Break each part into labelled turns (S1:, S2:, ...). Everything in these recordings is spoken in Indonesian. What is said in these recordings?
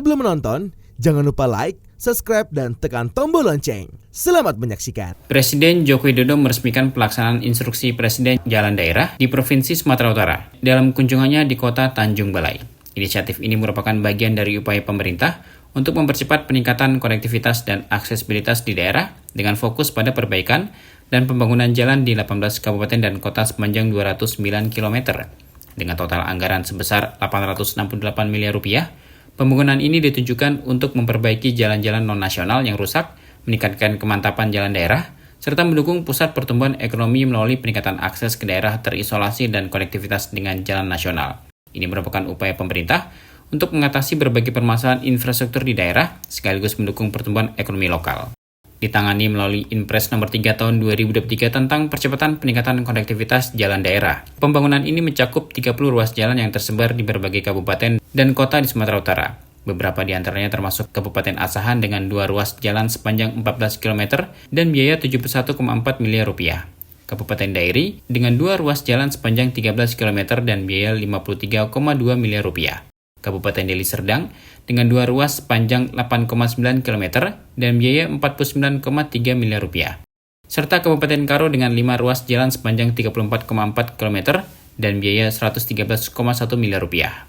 S1: Sebelum menonton, jangan lupa like, subscribe, dan tekan tombol lonceng. Selamat menyaksikan.
S2: Presiden Joko Widodo meresmikan pelaksanaan instruksi Presiden Jalan Daerah di Provinsi Sumatera Utara dalam kunjungannya di kota Tanjung Balai. Inisiatif ini merupakan bagian dari upaya pemerintah untuk mempercepat peningkatan konektivitas dan aksesibilitas di daerah dengan fokus pada perbaikan dan pembangunan jalan di 18 kabupaten dan kota sepanjang 209 km. Dengan total anggaran sebesar 868 miliar rupiah, pembangunan ini ditujukan untuk memperbaiki jalan-jalan non-nasional yang rusak, meningkatkan kemantapan jalan daerah, serta mendukung pusat pertumbuhan ekonomi melalui peningkatan akses ke daerah terisolasi dan konektivitas dengan jalan nasional. Ini merupakan upaya pemerintah untuk mengatasi berbagai permasalahan infrastruktur di daerah, sekaligus mendukung pertumbuhan ekonomi lokal. Ditangani melalui Inpres nomor 3 tahun 2023 tentang percepatan peningkatan konektivitas jalan daerah. Pembangunan ini mencakup 30 ruas jalan yang tersebar di berbagai kabupaten dan kota di Sumatera Utara. Beberapa di antaranya termasuk Kabupaten Asahan dengan 2 ruas jalan sepanjang 14 km dan biaya 71,4 miliar rupiah. Kabupaten Dairi dengan 2 ruas jalan sepanjang 13 km dan biaya 53,2 miliar rupiah. Kabupaten Deli Serdang dengan 2 ruas sepanjang 8,9 km dan biaya 49,3 miliar rupiah. Serta Kabupaten Karo dengan 5 ruas jalan sepanjang 34,4 km dan biaya 113,1 miliar rupiah.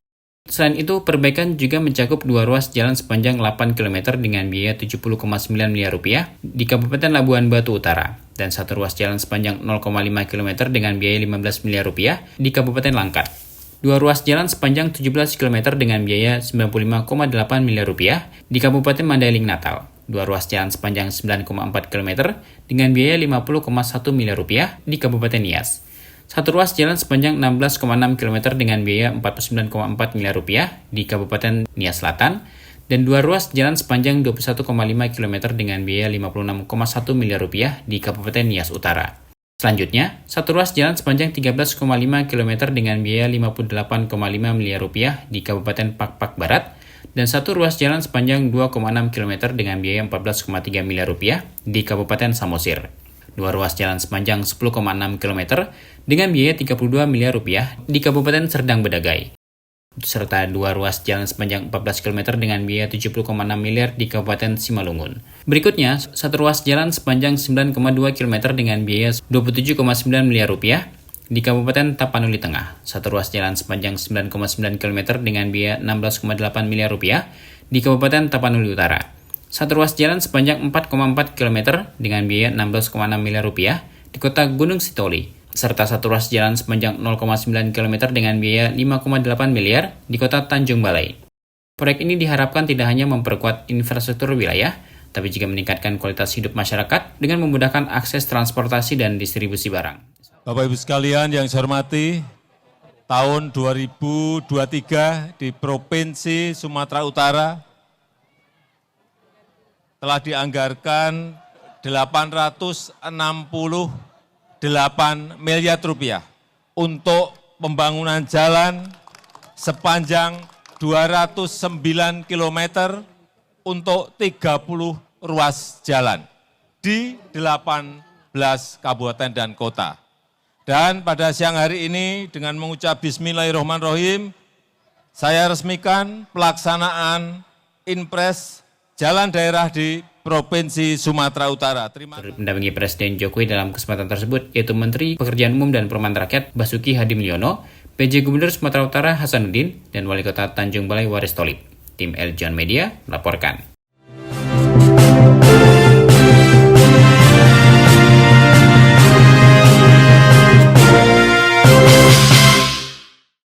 S2: Selain itu, perbaikan juga mencakup 2 ruas jalan sepanjang 8 km dengan biaya 70,9 miliar rupiah di Kabupaten Labuan Batu Utara dan 1 ruas jalan sepanjang 0,5 km dengan biaya 15 miliar rupiah di Kabupaten Langkat. 2 ruas jalan sepanjang 17 km dengan biaya 95,8 miliar rupiah di Kabupaten Mandailing Natal. 2 ruas jalan sepanjang 9,4 km dengan biaya 50,1 miliar rupiah di Kabupaten Nias. 1 ruas jalan sepanjang 16,6 km dengan biaya 49,4 miliar rupiah di Kabupaten Nias Selatan. Dan 2 ruas jalan sepanjang 21,5 km dengan biaya 56,1 miliar rupiah di Kabupaten Nias Utara. Selanjutnya, 1 ruas jalan sepanjang 13,5 km dengan biaya 58,5 miliar rupiah di Kabupaten Pakpak Barat, dan 1 ruas jalan sepanjang 2,6 km dengan biaya 14,3 miliar rupiah di Kabupaten Samosir. 2 ruas jalan sepanjang 10,6 km dengan biaya 32 miliar rupiah di Kabupaten Serdang Bedagai, serta 2 ruas jalan sepanjang 14 km dengan biaya 70,6 miliar di Kabupaten Simalungun. Berikutnya, 1 ruas jalan sepanjang 9,2 km dengan biaya 27,9 miliar rupiah di Kabupaten Tapanuli Tengah. 1 ruas jalan sepanjang 9,9 km dengan biaya 16,8 miliar rupiah di Kabupaten Tapanuli Utara. 1 ruas jalan sepanjang 4,4 km dengan biaya 16,6 miliar rupiah di Kota Gunung Sitoli, serta 1 ruas jalan sepanjang 0,9 km dengan biaya 5,8 miliar di Kota Tanjung Balai. Proyek ini diharapkan tidak hanya memperkuat infrastruktur wilayah, tapi juga meningkatkan kualitas hidup masyarakat dengan memudahkan akses transportasi dan distribusi barang.
S3: Bapak Ibu sekalian yang saya hormati, tahun 2023 di Provinsi Sumatera Utara telah dianggarkan 868 miliar rupiah untuk pembangunan jalan sepanjang 209 km untuk 30 ruas jalan di 18 kabupaten dan kota. Dan pada siang hari ini dengan mengucap Bismillahirrahmanirrahim, saya resmikan pelaksanaan Inpres Jalan Daerah di Provinsi Sumatera Utara.
S2: Mendampingi Presiden Jokowi dalam kesempatan tersebut yaitu Menteri Pekerjaan Umum dan Perumahan Rakyat Basuki Hadi Mulyono, PJ Gubernur Sumatera Utara Hasanuddin, dan Wali Kota Tanjung Balai Waris Tholib. Tim El John Media melaporkan.